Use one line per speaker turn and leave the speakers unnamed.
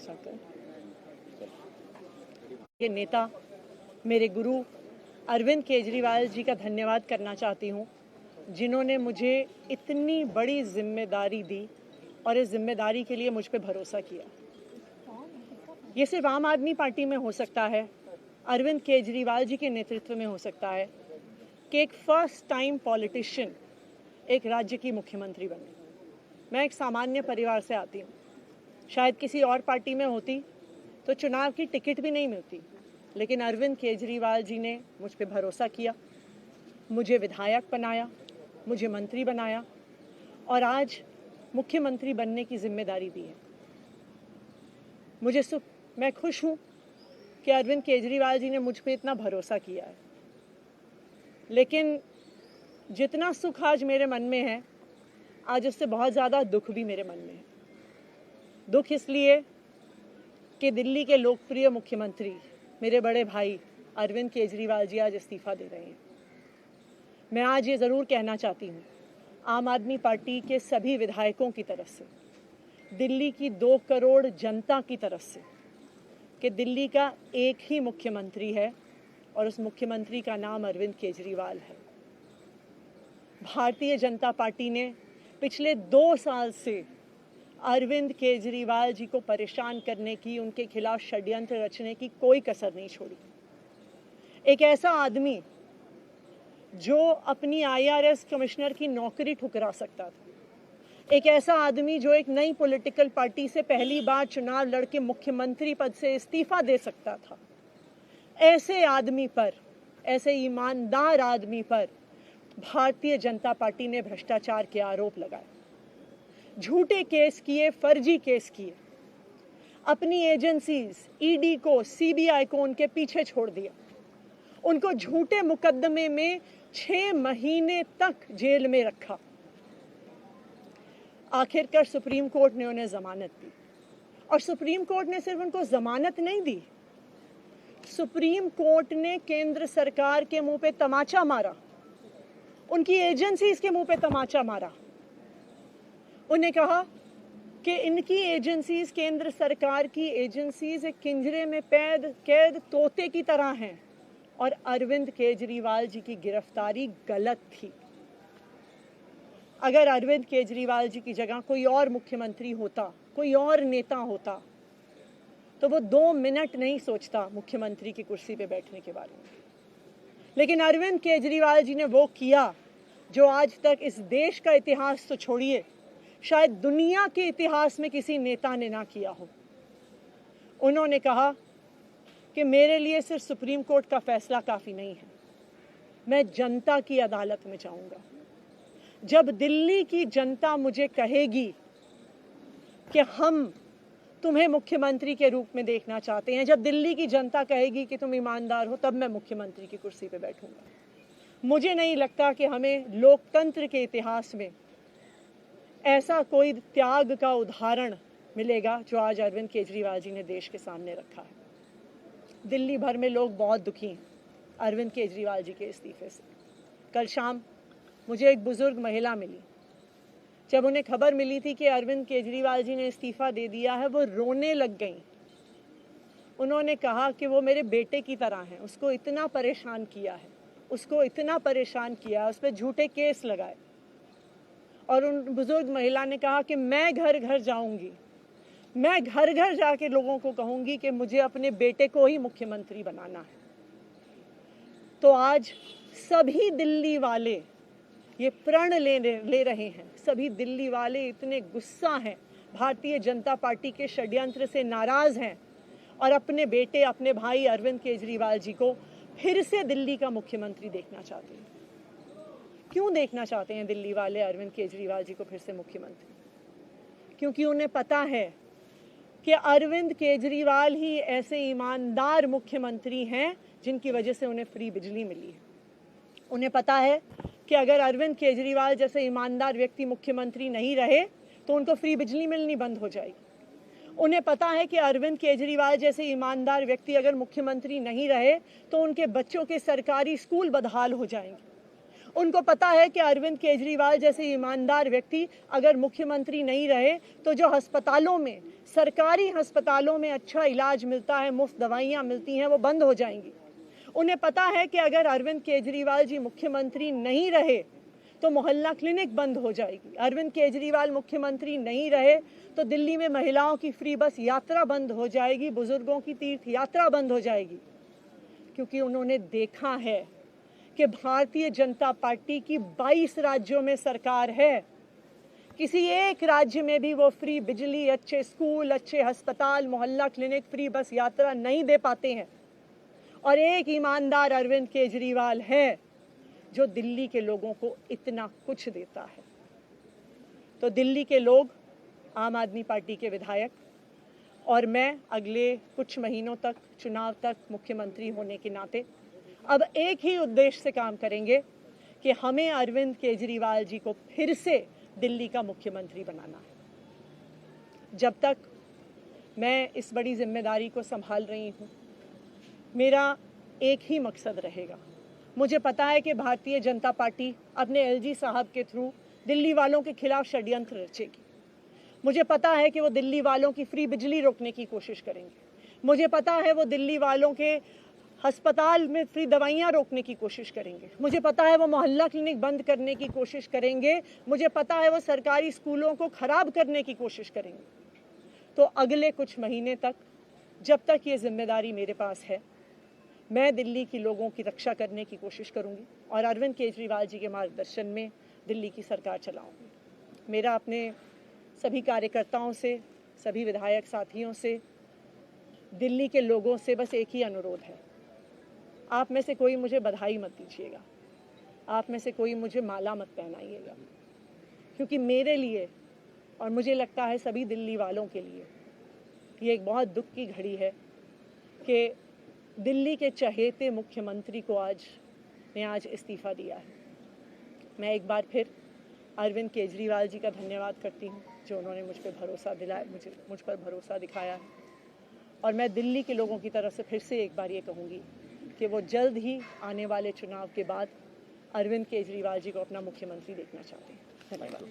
Start करें। ये नेता मेरे गुरु अरविंद केजरीवाल जी का धन्यवाद करना चाहती हूँ, जिन्होंने मुझे इतनी बड़ी जिम्मेदारी दी और इस जिम्मेदारी के लिए मुझ पे भरोसा किया। ये सिर्फ आम आदमी पार्टी में हो सकता है, अरविंद केजरीवाल जी के नेतृत्व में हो सकता है कि एक फर्स्ट टाइम पॉलिटिशियन एक राज्य की मुख्यमंत्री बने। मैं एक सामान्य परिवार से आती हूँ। शायद किसी और पार्टी में होती तो चुनाव की टिकट भी नहीं मिलती, लेकिन अरविंद केजरीवाल जी ने मुझ पे भरोसा किया, मुझे विधायक बनाया, मुझे मंत्री बनाया और आज मुख्यमंत्री बनने की जिम्मेदारी दी है। मैं खुश हूँ कि अरविंद केजरीवाल जी ने मुझ पे इतना भरोसा किया है, लेकिन जितना सुख आज मेरे मन में है, आज उससे बहुत ज़्यादा दुख भी मेरे मन में है। दुख इसलिए कि दिल्ली के लोकप्रिय मुख्यमंत्री मेरे बड़े भाई अरविंद केजरीवाल जी आज इस्तीफा दे रहे हैं। मैं आज ये ज़रूर कहना चाहती हूँ आम आदमी पार्टी के सभी विधायकों की तरफ से, दिल्ली की 2 करोड़ जनता की तरफ से, कि दिल्ली का एक ही मुख्यमंत्री है और उस मुख्यमंत्री का नाम अरविंद केजरीवाल है। भारतीय जनता पार्टी ने पिछले 2 साल से अरविंद केजरीवाल जी को परेशान करने की, उनके खिलाफ षड्यंत्र रचने की कोई कसर नहीं छोड़ी। एक ऐसा आदमी जो अपनी IRS कमिश्नर की नौकरी ठुकरा सकता था, एक ऐसा आदमी जो एक नई पॉलिटिकल पार्टी से पहली बार चुनाव लड़के मुख्यमंत्री पद से इस्तीफा दे सकता था, ऐसे आदमी पर, ऐसे ईमानदार आदमी पर भारतीय जनता पार्टी ने भ्रष्टाचार के आरोप लगाए, झूठे केस किए, फर्जी केस किए, अपनी एजेंसीज ED को, CBI को उनके पीछे छोड़ दिया, उनको झूठे मुकदमे में 6 महीने तक जेल में रखा। आखिरकार सुप्रीम कोर्ट ने उन्हें जमानत दी और सुप्रीम कोर्ट ने सिर्फ उनको जमानत नहीं दी, सुप्रीम कोर्ट ने केंद्र सरकार के मुंह पे तमाचा मारा, उनकी एजेंसीज के मुंह पे तमाचा मारा। उन्हें कहा कि इनकी एजेंसीज, केंद्र सरकार की एजेंसीज एक पिंजरे में कैद तोते की तरह हैं और अरविंद केजरीवाल जी की गिरफ्तारी गलत थी। अगर अरविंद केजरीवाल जी की जगह कोई और मुख्यमंत्री होता, कोई और नेता होता, तो वो 2 मिनट नहीं सोचता मुख्यमंत्री की कुर्सी पे बैठने के बारे में। लेकिन अरविंद केजरीवाल जी ने वो किया जो आज तक इस देश का इतिहास तो छोड़िए, शायद दुनिया के इतिहास में किसी नेता ने ना किया हो। उन्होंने कहा कि मेरे लिए सिर्फ सुप्रीम कोर्ट का फैसला काफ़ी नहीं है, मैं जनता की अदालत में जाऊंगा। जब दिल्ली की जनता मुझे कहेगी कि हम तुम्हें मुख्यमंत्री के रूप में देखना चाहते हैं, जब दिल्ली की जनता कहेगी कि तुम ईमानदार हो, तब मैं मुख्यमंत्री की कुर्सी पे बैठूंगा। मुझे नहीं लगता कि हमें लोकतंत्र के इतिहास में ऐसा कोई त्याग का उदाहरण मिलेगा जो आज अरविंद केजरीवाल जी ने देश के सामने रखा है। दिल्ली भर में लोग बहुत दुखी हैं अरविंद केजरीवाल जी के इस्तीफे से। कल शाम मुझे एक बुजुर्ग महिला मिली, जब उन्हें खबर मिली थी कि अरविंद केजरीवाल जी ने इस्तीफा दे दिया है, वो रोने लग गई। उन्होंने कहा कि वो मेरे बेटे की तरह हैं, उसको इतना परेशान किया है, उसको इतना परेशान किया, उस पर झूठे केस लगाए। और उन बुजुर्ग महिला ने कहा कि मैं घर घर जाऊंगी, मैं घर घर जाके लोगों को कहूंगी कि मुझे अपने बेटे को ही मुख्यमंत्री बनाना है। तो आज सभी दिल्ली वाले ये प्रण ले रहे हैं, सभी दिल्ली वाले इतने गुस्सा हैं, भारतीय जनता पार्टी के षड्यंत्र से नाराज हैं और अपने बेटे, अपने भाई अरविंद केजरीवाल जी को फिर से दिल्ली का मुख्यमंत्री देखना चाहते हैं। क्यों देखना चाहते हैं दिल्ली वाले अरविंद केजरीवाल जी को फिर से मुख्यमंत्री? क्योंकि उन्हें पता है कि अरविंद केजरीवाल ही ऐसे ईमानदार मुख्यमंत्री हैं जिनकी वजह से उन्हें फ्री बिजली मिली है। उन्हें पता है कि अगर अरविंद केजरीवाल जैसे ईमानदार व्यक्ति मुख्यमंत्री नहीं रहे तो उनको फ्री बिजली मिलनी बंद हो जाएगी। उन्हें पता है कि अरविंद केजरीवाल जैसे ईमानदार व्यक्ति अगर मुख्यमंत्री नहीं रहे तो उनके बच्चों के सरकारी स्कूल बदहाल हो जाएंगे। उनको पता है कि अरविंद केजरीवाल जैसे ईमानदार व्यक्ति अगर मुख्यमंत्री नहीं रहे तो जो अस्पतालों में, सरकारी अस्पतालों में अच्छा इलाज मिलता है, मुफ्त दवाइयाँ मिलती हैं, वो बंद हो जाएंगी। उन्हें पता है कि अगर अरविंद केजरीवाल जी मुख्यमंत्री नहीं रहे तो मोहल्ला क्लिनिक बंद हो जाएगी। अरविंद केजरीवाल मुख्यमंत्री नहीं रहे तो दिल्ली में महिलाओं की फ्री बस यात्रा बंद हो जाएगी, बुजुर्गों की तीर्थ यात्रा बंद हो जाएगी। क्योंकि उन्होंने देखा है कि भारतीय जनता पार्टी की 22 राज्यों में सरकार है, किसी एक राज्य में भी वो फ्री बिजली, अच्छे स्कूल, अच्छे अस्पताल, मोहल्ला क्लिनिक, फ्री बस यात्रा नहीं दे पाते हैं। और एक ईमानदार अरविंद केजरीवाल है जो दिल्ली के लोगों को इतना कुछ देता है। तो दिल्ली के लोग, आम आदमी पार्टी के विधायक और मैं अगले कुछ महीनों तक, चुनाव तक मुख्यमंत्री होने के नाते अब एक ही उद्देश्य से काम करेंगे कि हमें अरविंद केजरीवाल जी को फिर से दिल्ली का मुख्यमंत्री बनाना है। जब तक मैं इस बड़ी जिम्मेदारी को संभाल रही हूँ, मेरा एक ही मकसद रहेगा। मुझे पता है कि भारतीय जनता पार्टी अपने एलजी साहब के थ्रू दिल्ली वालों के खिलाफ षड्यंत्र रचेगी। मुझे पता है कि वो दिल्ली वालों की फ्री बिजली रोकने की कोशिश करेंगे। मुझे पता है वो दिल्ली वालों के अस्पताल में फ्री दवाइयाँ रोकने की कोशिश करेंगे। मुझे पता है वो मोहल्ला क्लिनिक बंद करने की कोशिश करेंगे। मुझे पता है वो सरकारी स्कूलों को खराब करने की कोशिश करेंगे। तो अगले कुछ महीने तक, जब तक ये जिम्मेदारी मेरे पास है, मैं दिल्ली के लोगों की रक्षा करने की कोशिश करूंगी और अरविंद केजरीवाल जी के मार्गदर्शन में दिल्ली की सरकार चलाऊंगी। मेरा अपने सभी कार्यकर्ताओं से, सभी विधायक साथियों से, दिल्ली के लोगों से बस एक ही अनुरोध है, आप में से कोई मुझे बधाई मत दीजिएगा, आप में से कोई मुझे माला मत पहनाइएगा, क्योंकि मेरे लिए और मुझे लगता है सभी दिल्ली वालों के लिए ये एक बहुत दुख की घड़ी है कि दिल्ली के चहेते मुख्यमंत्री को आज इस्तीफा दिया है। मैं एक बार फिर अरविंद केजरीवाल जी का धन्यवाद करती हूँ जो उन्होंने मुझ पर भरोसा दिलाया, मुझ पर भरोसा दिखाया है। और मैं दिल्ली के लोगों की तरफ से फिर से एक बार ये कहूँगी कि वो जल्द ही आने वाले चुनाव के बाद अरविंद केजरीवाल जी को अपना मुख्यमंत्री देखना चाहते हैं। धन्यवाद।